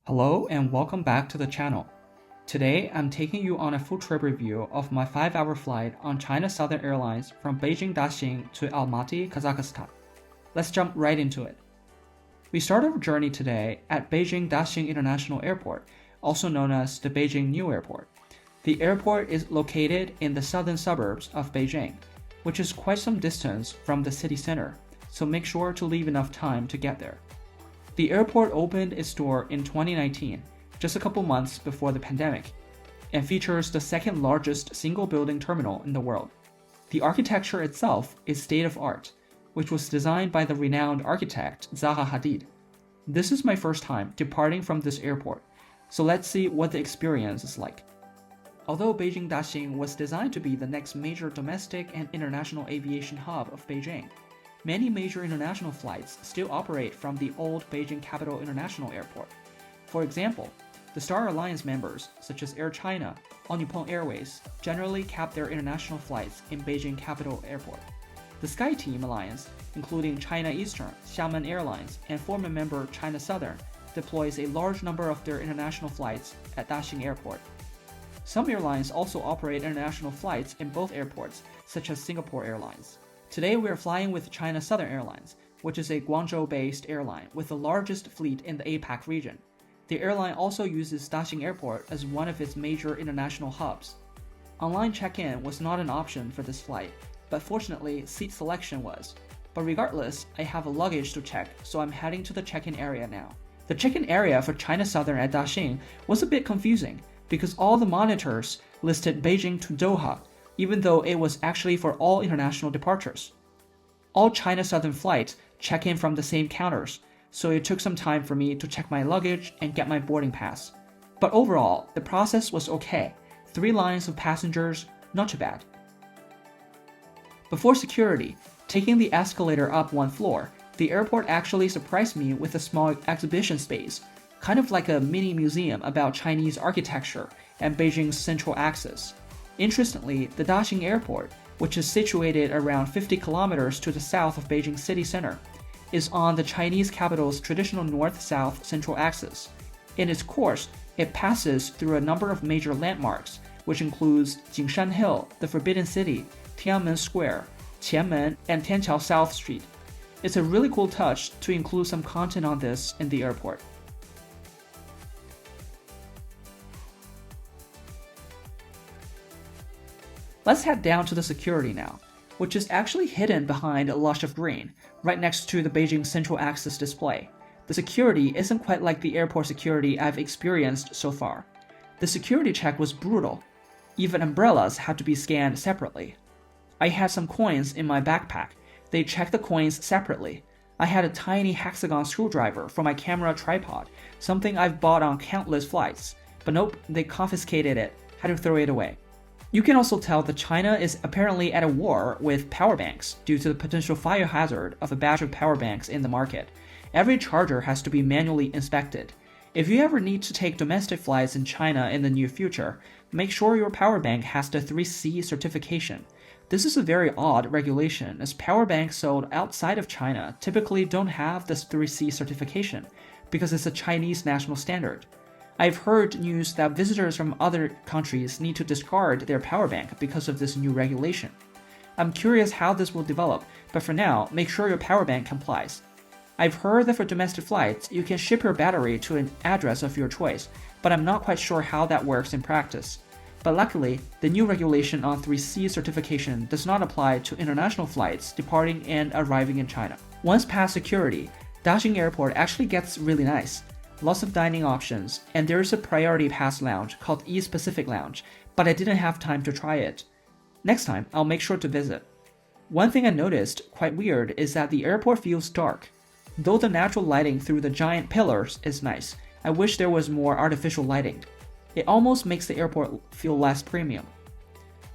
Hello and welcome back to the channel. Today I'm taking you on a full trip review of my 5-hour flight on China Southern Airlines from Beijing Daxing to Almaty, Kazakhstan. Let's jump right into it. We start our journey today at Beijing Daxing International Airport, also known as the Beijing New Airport. The airport is located in the southern suburbs of Beijing, which is quite some distance from the city center, so make sure to leave enough time to get there. The airport opened its door in 2019, just a couple months before the pandemic, and features the second largest single-building terminal in the world. The architecture itself is state-of-art, which was designed by the renowned architect Zaha Hadid. This is my first time departing from this airport, so let's see what the experience is like. Although Beijing Daxing was designed to be the next major domestic and international aviation hub of Beijing, many major international flights still operate from the old Beijing Capital International Airport. For example, the Star Alliance members, such as Air China, All Nippon Airways, generally cap their international flights in Beijing Capital Airport. The SkyTeam Alliance, including China Eastern, Xiamen Airlines, and former member China Southern, deploys a large number of their international flights at Daxing Airport. Some airlines also operate international flights in both airports, such as Singapore Airlines. Today we are flying with China Southern Airlines, which is a Guangzhou-based airline with the largest fleet in the APAC region. The airline also uses Daxing Airport as one of its major international hubs. Online check-in was not an option for this flight, but fortunately seat selection was. But regardless, I have a luggage to check, so I'm heading to the check-in area now. The check-in area for China Southern at Daxing was a bit confusing because all the monitors listed Beijing to Doha, even though it was actually for all international departures. All China Southern flights check in from the same counters, so it took some time for me to check my luggage and get my boarding pass. But overall, the process was okay. 3 lines of passengers, not too bad. Before security, taking the escalator up 1 floor, the airport actually surprised me with a small exhibition space, kind of like a mini museum about Chinese architecture and Beijing's central axis. Interestingly, the Daxing Airport, which is situated around 50 kilometers to the south of Beijing city center, is on the Chinese capital's traditional north-south central axis. In its course, it passes through a number of major landmarks, which includes Jingshan Hill, the Forbidden City, Tiananmen Square, Qianmen, and Tianqiao South Street. It's a really cool touch to include some content on this in the airport. Let's head down to the security now, which is actually hidden behind a lush of green, right next to the Beijing Central Axis display. The security isn't quite like the airport security I've experienced so far. The security check was brutal. Even umbrellas had to be scanned separately. I had some coins in my backpack. They checked the coins separately. I had a tiny hexagon screwdriver for my camera tripod, something I've bought on countless flights. But nope, they confiscated it. Had to throw it away. You can also tell that China is apparently at a war with power banks due to the potential fire hazard of a batch of power banks in the market. Every charger has to be manually inspected. If you ever need to take domestic flights in China in the near future, make sure your power bank has the 3C certification. This is a very odd regulation, as power banks sold outside of China typically don't have this 3C certification because it's a Chinese national standard. I've heard news that visitors from other countries need to discard their power bank because of this new regulation. I'm curious how this will develop, but for now, make sure your power bank complies. I've heard that for domestic flights, you can ship your battery to an address of your choice, but I'm not quite sure how that works in practice. But luckily, the new regulation on 3C certification does not apply to international flights departing and arriving in China. Once past security, Daxing Airport actually gets really nice. Lots of dining options, and there is a priority pass lounge called East Pacific Lounge, but I didn't have time to try it. Next time, I'll make sure to visit. One thing I noticed, quite weird, is that the airport feels dark. Though the natural lighting through the giant pillars is nice, I wish there was more artificial lighting. It almost makes the airport feel less premium.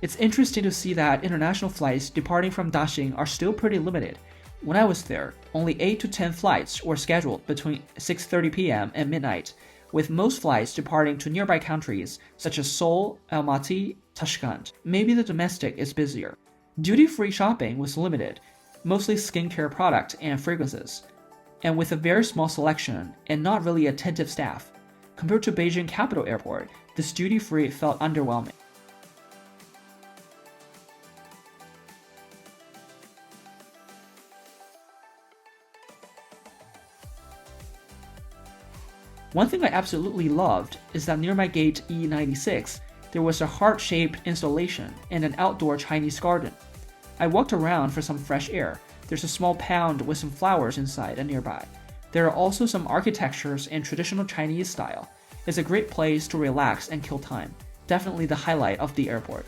It's interesting to see that international flights departing from Daxing are still pretty limited. When I was there, only 8 to 10 flights were scheduled between 6:30 p.m. and midnight, with most flights departing to nearby countries such as Seoul, Almaty, Tashkent. Maybe the domestic is busier. Duty-free shopping was limited, mostly skincare products and fragrances. and with a very small selection and not really attentive staff. Compared to Beijing Capital Airport, this duty-free felt underwhelming. One thing I absolutely loved is that near my gate E96, there was a heart-shaped installation and an outdoor Chinese garden. I walked around for some fresh air. There's a small pond with some flowers inside and nearby. There are also some architectures in traditional Chinese style. It's a great place to relax and kill time. Definitely the highlight of the airport.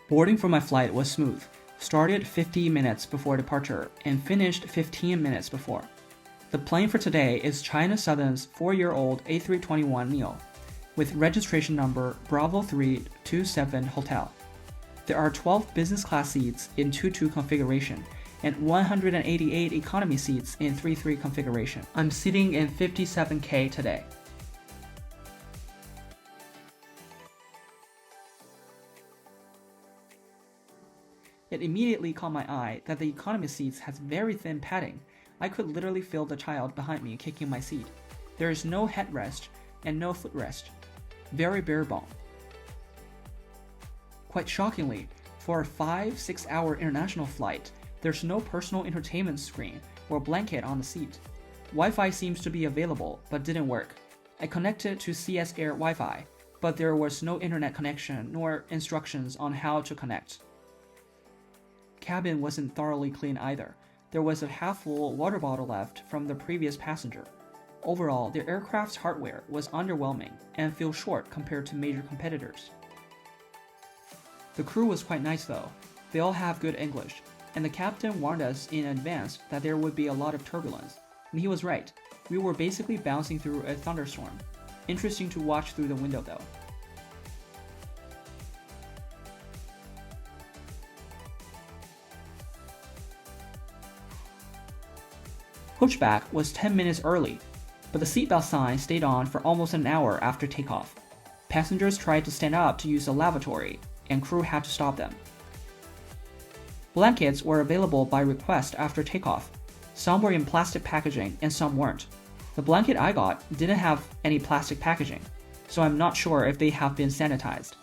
Boarding for my flight was smooth. Started 50 minutes before departure and finished 15 minutes before. The plane for today is China Southern's 4-year-old A321neo with registration number Bravo 327 Hotel. There are 12 business class seats in 2-2 configuration and 188 economy seats in 3-3 configuration. I'm sitting in 57K today. It immediately caught my eye that the economy seats has very thin padding. I could literally feel the child behind me kicking my seat. There is no headrest and no footrest. Very bare bone. Quite shockingly, for a 5-6 hour international flight, there's no personal entertainment screen or blanket on the seat. Wi-Fi seems to be available, but didn't work. I connected to CS Air Wi-Fi, but there was no internet connection nor instructions on how to connect. Cabin wasn't thoroughly clean either. There was a half-full water bottle left from the previous passenger. Overall, the aircraft's hardware was underwhelming and fell short compared to major competitors. The crew was quite nice though. They all have good English, and the captain warned us in advance that there would be a lot of turbulence. And he was right. We were basically bouncing through a thunderstorm. Interesting to watch through the window though. Pushback was 10 minutes early, but the seatbelt sign stayed on for almost an hour after takeoff. Passengers tried to stand up to use the lavatory, and crew had to stop them. Blankets were available by request after takeoff. Some were in plastic packaging and some weren't. The blanket I got didn't have any plastic packaging, so I'm not sure if they have been sanitized.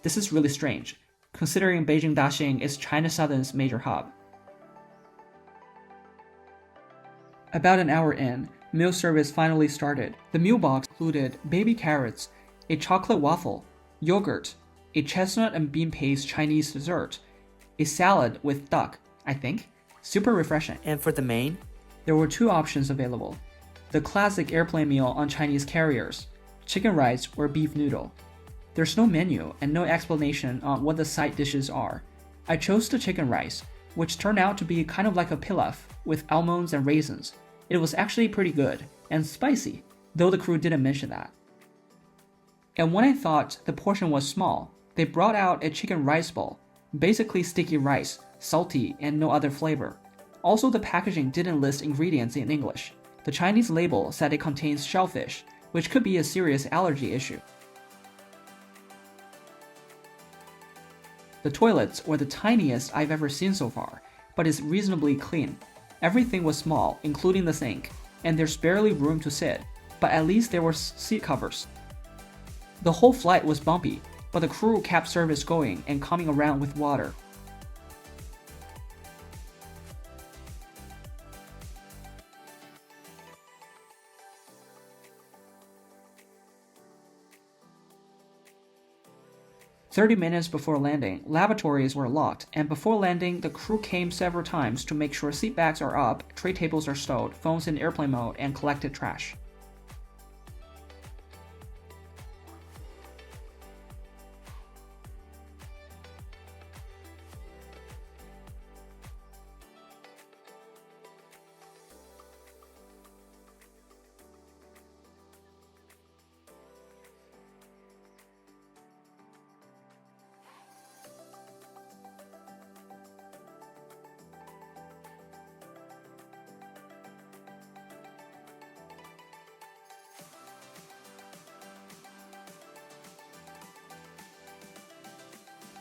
This is really strange, considering Beijing Daxing is China Southern's major hub. About an hour in, meal service finally started. The meal box included baby carrots, a chocolate waffle, yogurt, a chestnut and bean paste Chinese dessert, a salad with duck, I think. Super refreshing. And for the main, there were 2 options available. The classic airplane meal on Chinese carriers, chicken rice or beef noodle. There's no menu and no explanation on what the side dishes are. I chose the chicken rice, which turned out to be kind of like a pilaf with almonds and raisins. It was actually pretty good and spicy, though the crew didn't mention that. And when I thought the portion was small, they brought out a chicken rice bowl, basically sticky rice, salty and no other flavor. Also, the packaging didn't list ingredients in English. The Chinese label said it contains shellfish, which could be a serious allergy issue. The toilets were the tiniest I've ever seen so far, but it's reasonably clean. Everything was small, including the sink, and there's barely room to sit, but at least there were seat covers. The whole flight was bumpy, but the crew kept service going and coming around with water. 30 minutes before landing, lavatories were locked, and before landing, the crew came several times to make sure seatbacks are up, tray tables are stowed, phones in airplane mode, and collected trash.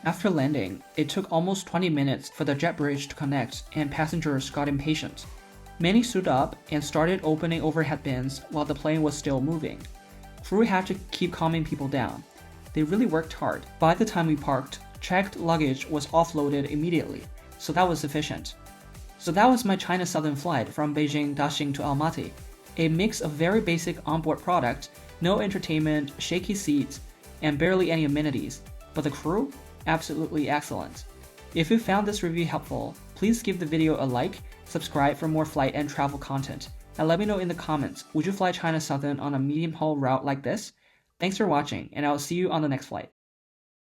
After landing, it took almost 20 minutes for the jet bridge to connect and passengers got impatient. Many stood up and started opening overhead bins while the plane was still moving. Crew had to keep calming people down. They really worked hard. By the time we parked, checked luggage was offloaded immediately, so that was sufficient. So that was my China Southern flight from Beijing Daxing to Almaty. A mix of very basic onboard product, no entertainment, shaky seats, and barely any amenities. But the crew? Absolutely excellent. If you found this review helpful, please give the video a like, subscribe for more flight and travel content, and let me know in the comments, would you fly China Southern on a medium haul route like this? Thanks for watching, and I'll see you on the next flight.